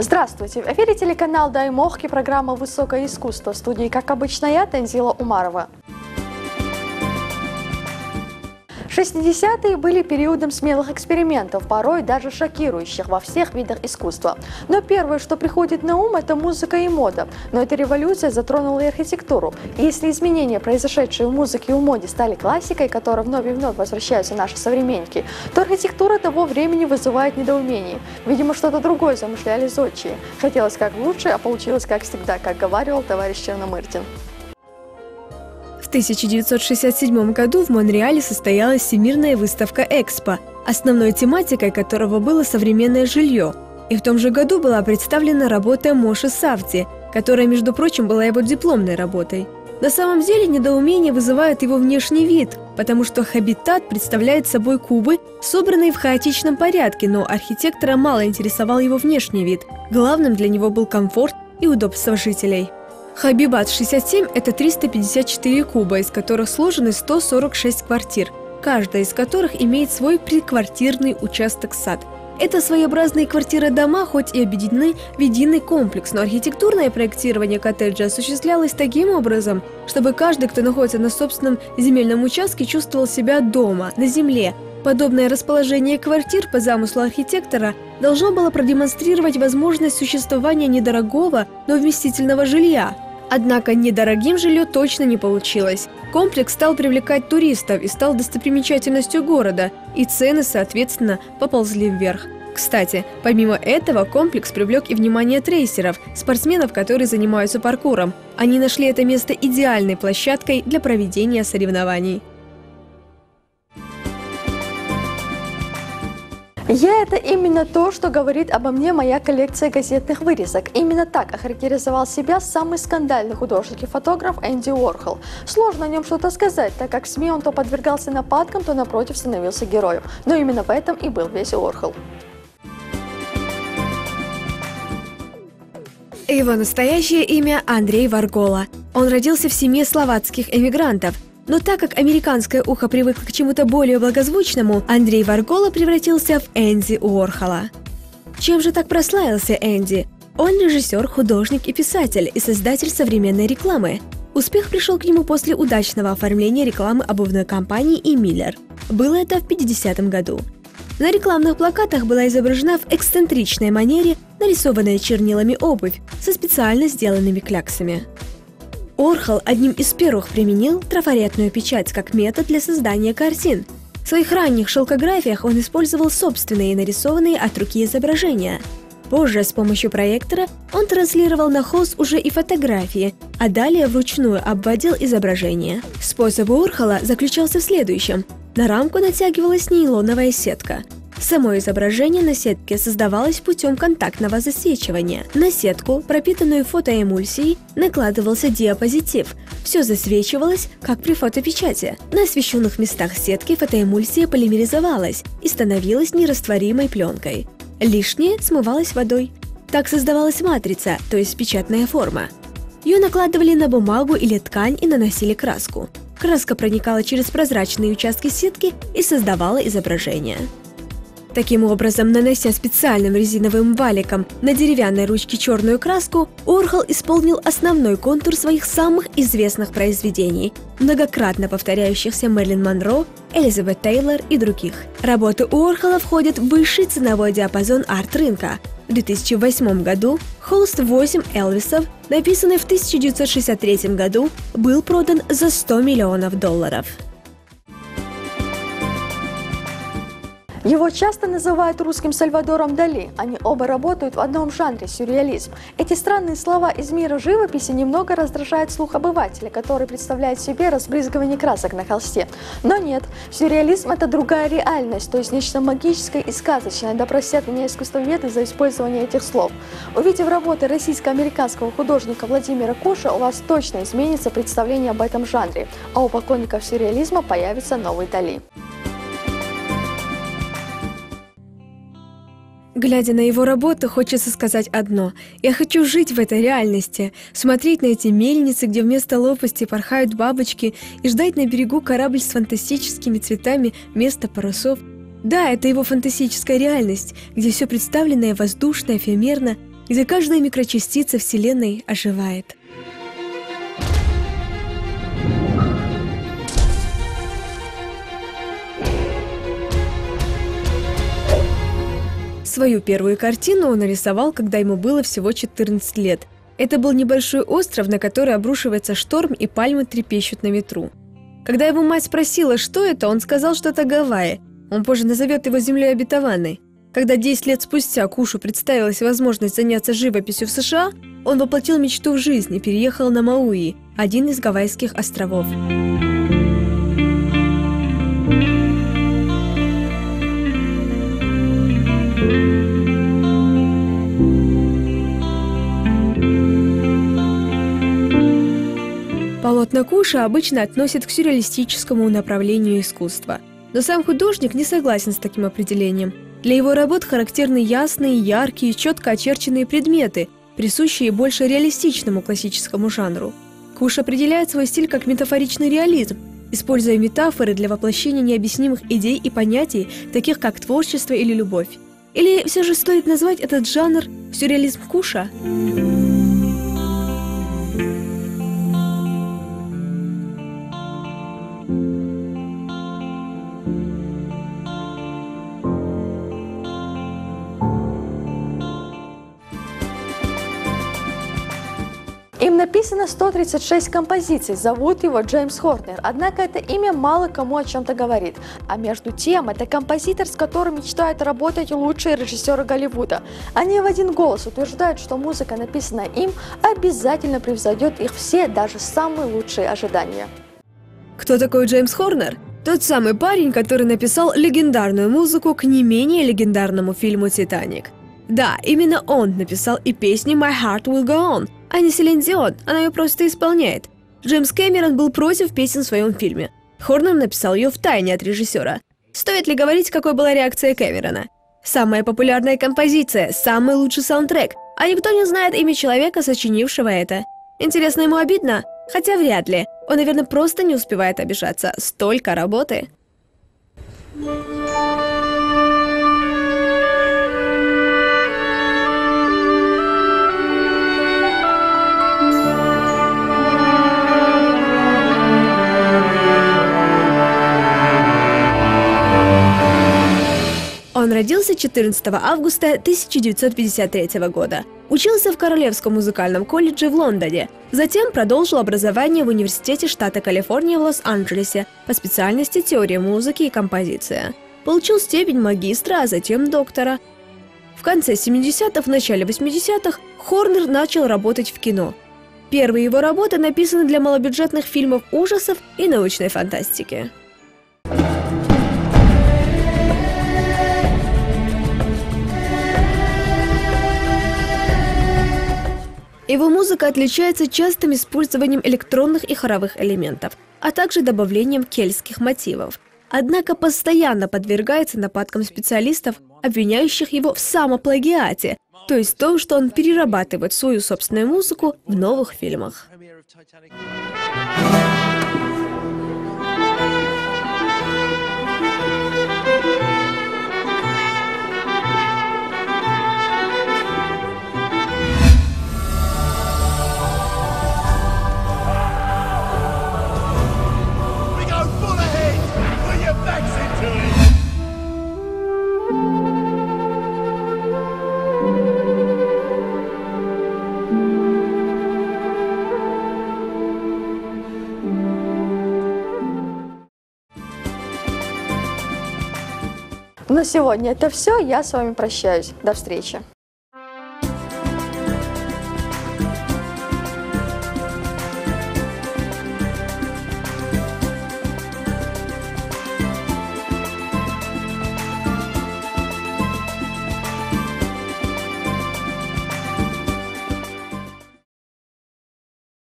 Здравствуйте! В эфире телеканал «Дай Мохки», программа «Высокое искусство». В студии, как обычно, я, Танзила Умарова. 60-е были периодом смелых экспериментов, порой даже шокирующих во всех видах искусства. Но первое, что приходит на ум, это музыка и мода. Но эта революция затронула и архитектуру. И если изменения, произошедшие в музыке и в моде, стали классикой, которой вновь и вновь возвращаются наши современники, то архитектура того времени вызывает недоумение. Видимо, что-то другое замышляли зодчие. Хотелось как лучше, а получилось как всегда, как говаривал товарищ Черномырдин. В 1967 году в Монреале состоялась Всемирная выставка «Экспо», основной тематикой которого было современное жилье. И в том же году была представлена работа Моши Сафди, которая, между прочим, была его дипломной работой. На самом деле недоумение вызывает его внешний вид, потому что «Хабитат» представляет собой кубы, собранные в хаотичном порядке, но архитектора мало интересовал его внешний вид. Главным для него был комфорт и удобство жителей. Хабибат-67 – это 354 куба, из которых сложены 146 квартир, каждая из которых имеет свой приквартирный участок-сад. Это своеобразные квартиры-дома, хоть и объединены в единый комплекс, но архитектурное проектирование коттеджа осуществлялось таким образом, чтобы каждый, кто находится на собственном земельном участке, чувствовал себя дома, на земле. Подобное расположение квартир по замыслу архитектора должно было продемонстрировать возможность существования недорогого, но вместительного жилья. Однако недорогим жилье точно не получилось. Комплекс стал привлекать туристов и стал достопримечательностью города, и цены, соответственно, поползли вверх. Кстати, помимо этого, комплекс привлек и внимание трейсеров, спортсменов, которые занимаются паркуром. Они нашли это место идеальной площадкой для проведения соревнований. Это именно то, что говорит обо мне моя коллекция газетных вырезок. Именно так охарактеризовал себя самый скандальный художник и фотограф Энди Уорхол. Сложно о нем что-то сказать, так как в СМИ он то подвергался нападкам, то напротив становился героем. Но именно в этом и был весь Уорхол. Его настоящее имя Андрей Варгола. Он родился в семье словацких эмигрантов. Но так как американское ухо привыкло к чему-то более благозвучному, Андрей Варгола превратился в Энди Уорхола. Чем же так прославился Энди? Он режиссер, художник и писатель, и создатель современной рекламы. Успех пришел к нему после удачного оформления рекламы обувной компании «И Миллер». Было это в 50-м году. На рекламных плакатах была изображена в эксцентричной манере нарисованная чернилами обувь со специально сделанными кляксами. Уорхол одним из первых применил трафаретную печать как метод для создания картин. В своих ранних шелкографиях он использовал собственные нарисованные от руки изображения. Позже с помощью проектора он транслировал на холст уже и фотографии, а далее вручную обводил изображение. Способ Уорхола заключался в следующем. На рамку натягивалась нейлоновая сетка. Само изображение на сетке создавалось путем контактного засвечивания. На сетку, пропитанную фотоэмульсией, накладывался диапозитив. Все засвечивалось, как при фотопечати. На освещенных местах сетки фотоэмульсия полимеризовалась и становилась нерастворимой пленкой. Лишнее смывалось водой. Так создавалась матрица, то есть печатная форма. Ее накладывали на бумагу или ткань и наносили краску. Краска проникала через прозрачные участки сетки и создавала изображение. Таким образом, нанося специальным резиновым валиком на деревянной ручке черную краску, Уорхол исполнил основной контур своих самых известных произведений, многократно повторяющихся Мэрилин Монро, Элизабет Тейлор и других. Работы Уорхола входят в высший ценовой диапазон арт-рынка. В 2008 году холст 8 Элвисов, написанный в 1963 году, был продан за $100 миллионов. Его часто называют русским Сальвадором Дали. Они оба работают в одном жанре – сюрреализм. Эти странные слова из мира живописи немного раздражают слух обывателя, который представляет себе разбрызгивание красок на холсте. Но нет, сюрреализм – это другая реальность, то есть нечто магическое и сказочное. Да простят меня искусствоведы за использование этих слов. Увидев работы российско-американского художника Владимира Коша, у вас точно изменится представление об этом жанре, а у поклонников сюрреализма появится новый Дали. Глядя на его работу, хочется сказать одно. Я хочу жить в этой реальности, смотреть на эти мельницы, где вместо лопасти порхают бабочки, и ждать на берегу корабль с фантастическими цветами вместо парусов. Да, это его фантастическая реальность, где все представленное воздушно, эфемерно, где каждая микрочастица Вселенной оживает. Свою первую картину он нарисовал, когда ему было всего 14 лет. Это был небольшой остров, на который обрушивается шторм, и пальмы трепещут на ветру. Когда его мать спросила, что это, он сказал, что это Гавайи. Он позже назовет его землей обетованной. Когда 10 лет спустя Кушу представилась возможность заняться живописью в США, он воплотил мечту в жизнь и переехал на Мауи, один из Гавайских островов. Полотна Куша обычно относят к сюрреалистическому направлению искусства. Но сам художник не согласен с таким определением. Для его работ характерны ясные, яркие, четко очерченные предметы, присущие больше реалистичному классическому жанру. Куш определяет свой стиль как метафоричный реализм, используя метафоры для воплощения необъяснимых идей и понятий, таких как творчество или любовь. Или все же стоит назвать этот жанр сюрреализм Куша? Им написано 136 композиций, зовут его Джеймс Хорнер, однако это имя мало кому о чем-то говорит. А между тем, это композитор, с которым мечтают работать лучшие режиссеры Голливуда. Они в один голос утверждают, что музыка, написанная им, обязательно превзойдет их все, даже самые лучшие ожидания. Кто такой Джеймс Хорнер? Тот самый парень, который написал легендарную музыку к не менее легендарному фильму «Титаник». Да, именно он написал и песню «My Heart Will Go On», а не Селин Дион, она ее просто исполняет. Джеймс Кэмерон был против песен в своем фильме. Хорнер написал ее втайне от режиссера. Стоит ли говорить, какой была реакция Кэмерона? Самая популярная композиция, самый лучший саундтрек, а никто не знает имя человека, сочинившего это. Интересно, ему обидно? Хотя вряд ли. Он, наверное, просто не успевает обижаться. Столько работы. Он родился 14 августа 1953 года. Учился в Королевском музыкальном колледже в Лондоне. Затем продолжил образование в университете штата Калифорния в Лос-Анджелесе по специальности теория музыки и композиция. Получил степень магистра, а затем доктора. В конце 70-х, в начале 80-х Хорнер начал работать в кино. Первые его работы написаны для малобюджетных фильмов ужасов и научной фантастики. Его музыка отличается частым использованием электронных и хоровых элементов, а также добавлением кельтских мотивов. Однако постоянно подвергается нападкам специалистов, обвиняющих его в самоплагиате, то есть в том, что он перерабатывает свою собственную музыку в новых фильмах. На сегодня это все. Я с вами прощаюсь. До встречи.